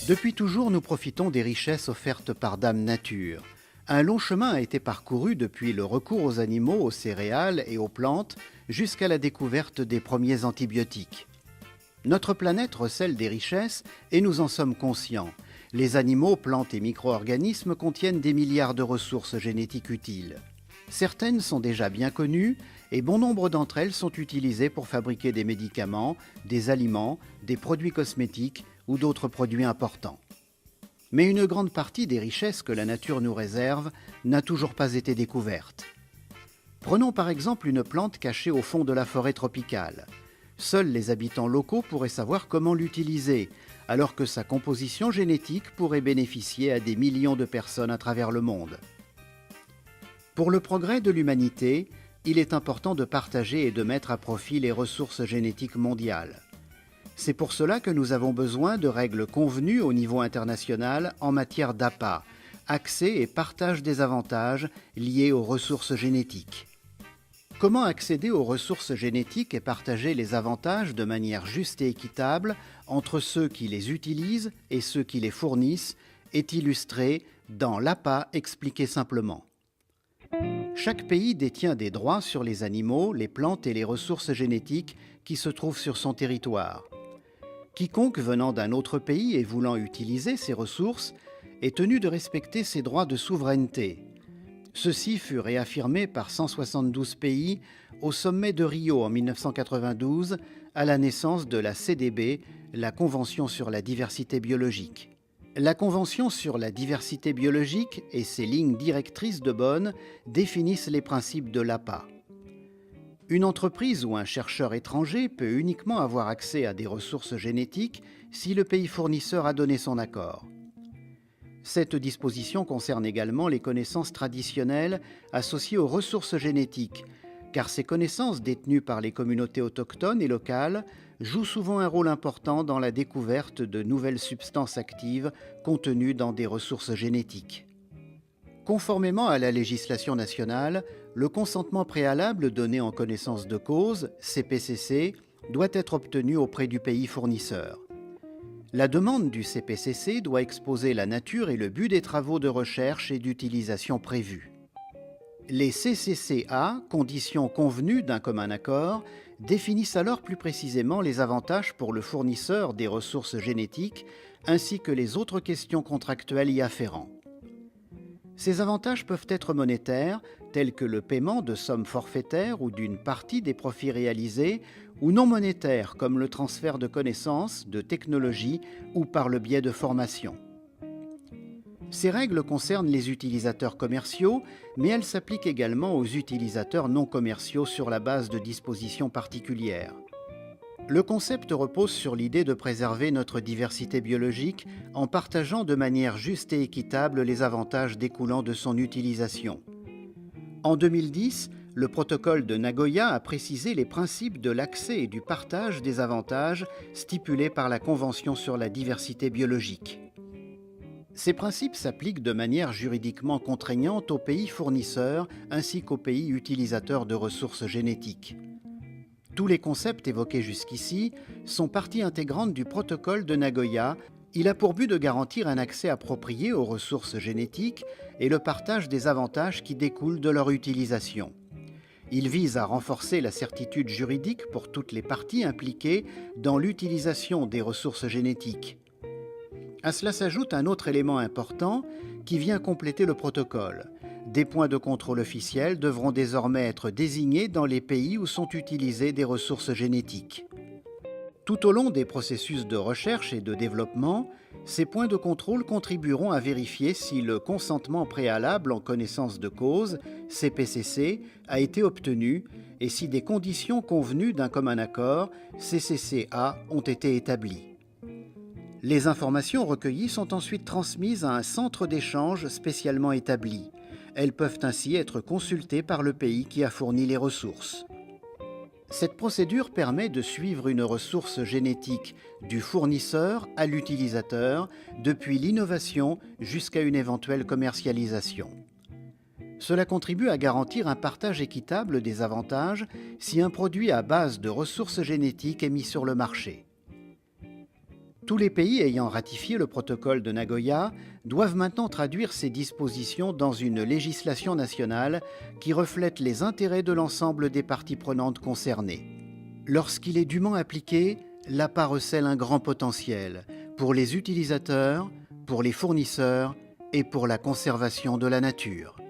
Depuis toujours, nous profitons des richesses offertes par Dame Nature. Un long chemin a été parcouru depuis le recours aux animaux, aux céréales et aux plantes, jusqu'à la découverte des premiers antibiotiques. Notre planète recèle des richesses et nous en sommes conscients. Les animaux, plantes et micro-organismes contiennent des milliards de ressources génétiques utiles. Certaines sont déjà bien connues et bon nombre d'entre elles sont utilisées pour fabriquer des médicaments, des aliments, des produits cosmétiques ou d'autres produits importants. Mais une grande partie des richesses que la nature nous réserve n'a toujours pas été découverte. Prenons par exemple une plante cachée au fond de la forêt tropicale. Seuls les habitants locaux pourraient savoir comment l'utiliser, alors que sa composition génétique pourrait bénéficier à des millions de personnes à travers le monde. Pour le progrès de l'humanité, il est important de partager et de mettre à profit les ressources génétiques mondiales. C'est pour cela que nous avons besoin de règles convenues au niveau international en matière d'APA, accès et partage des avantages liés aux ressources génétiques. Comment accéder aux ressources génétiques et partager les avantages de manière juste et équitable entre ceux qui les utilisent et ceux qui les fournissent est illustré dans l'APA expliqué simplement. Chaque pays détient des droits sur les animaux, les plantes et les ressources génétiques qui se trouvent sur son territoire. Quiconque venant d'un autre pays et voulant utiliser ces ressources est tenu de respecter ses droits de souveraineté. Ceux-ci furent réaffirmés par 172 pays au sommet de Rio en 1992 à la naissance de la CDB, la Convention sur la diversité biologique. La Convention sur la diversité biologique et ses lignes directrices de Bonn définissent les principes de l'APA. Une entreprise ou un chercheur étranger peut uniquement avoir accès à des ressources génétiques si le pays fournisseur a donné son accord. Cette disposition concerne également les connaissances traditionnelles associées aux ressources génétiques, car ces connaissances détenues par les communautés autochtones et locales jouent souvent un rôle important dans la découverte de nouvelles substances actives contenues dans des ressources génétiques. Conformément à la législation nationale, le consentement préalable donné en connaissance de cause, CPCC, doit être obtenu auprès du pays fournisseur. La demande du CPCC doit exposer la nature et le but des travaux de recherche et d'utilisation prévus. Les CCCA, conditions convenues d'un commun accord, définissent alors plus précisément les avantages pour le fournisseur des ressources génétiques ainsi que les autres questions contractuelles y afférentes. Ces avantages peuvent être monétaires, tels que le paiement de sommes forfaitaires ou d'une partie des profits réalisés, ou non monétaires, comme le transfert de connaissances, de technologies ou par le biais de formations. Ces règles concernent les utilisateurs commerciaux, mais elles s'appliquent également aux utilisateurs non commerciaux sur la base de dispositions particulières. Le concept repose sur l'idée de préserver notre diversité biologique en partageant de manière juste et équitable les avantages découlant de son utilisation. En 2010, le protocole de Nagoya a précisé les principes de l'accès et du partage des avantages stipulés par la Convention sur la diversité biologique. Ces principes s'appliquent de manière juridiquement contraignante aux pays fournisseurs ainsi qu'aux pays utilisateurs de ressources génétiques. Tous les concepts évoqués jusqu'ici sont partie intégrante du protocole de Nagoya. Il a pour but de garantir un accès approprié aux ressources génétiques et le partage des avantages qui découlent de leur utilisation. Il vise à renforcer la certitude juridique pour toutes les parties impliquées dans l'utilisation des ressources génétiques. À cela s'ajoute un autre élément important qui vient compléter le protocole. Des points de contrôle officiels devront désormais être désignés dans les pays où sont utilisées des ressources génétiques. Tout au long des processus de recherche et de développement, ces points de contrôle contribueront à vérifier si le consentement préalable en connaissance de cause, CPCC, a été obtenu et si des conditions convenues d'un commun accord, CCCA, ont été établies. Les informations recueillies sont ensuite transmises à un centre d'échange spécialement établi. Elles peuvent ainsi être consultées par le pays qui a fourni les ressources. Cette procédure permet de suivre une ressource génétique du fournisseur à l'utilisateur, depuis l'innovation jusqu'à une éventuelle commercialisation. Cela contribue à garantir un partage équitable des avantages si un produit à base de ressources génétiques est mis sur le marché. Tous les pays ayant ratifié le protocole de Nagoya doivent maintenant traduire ces dispositions dans une législation nationale qui reflète les intérêts de l'ensemble des parties prenantes concernées. Lorsqu'il est dûment appliqué, l'APA recèle un grand potentiel pour les utilisateurs, pour les fournisseurs et pour la conservation de la nature.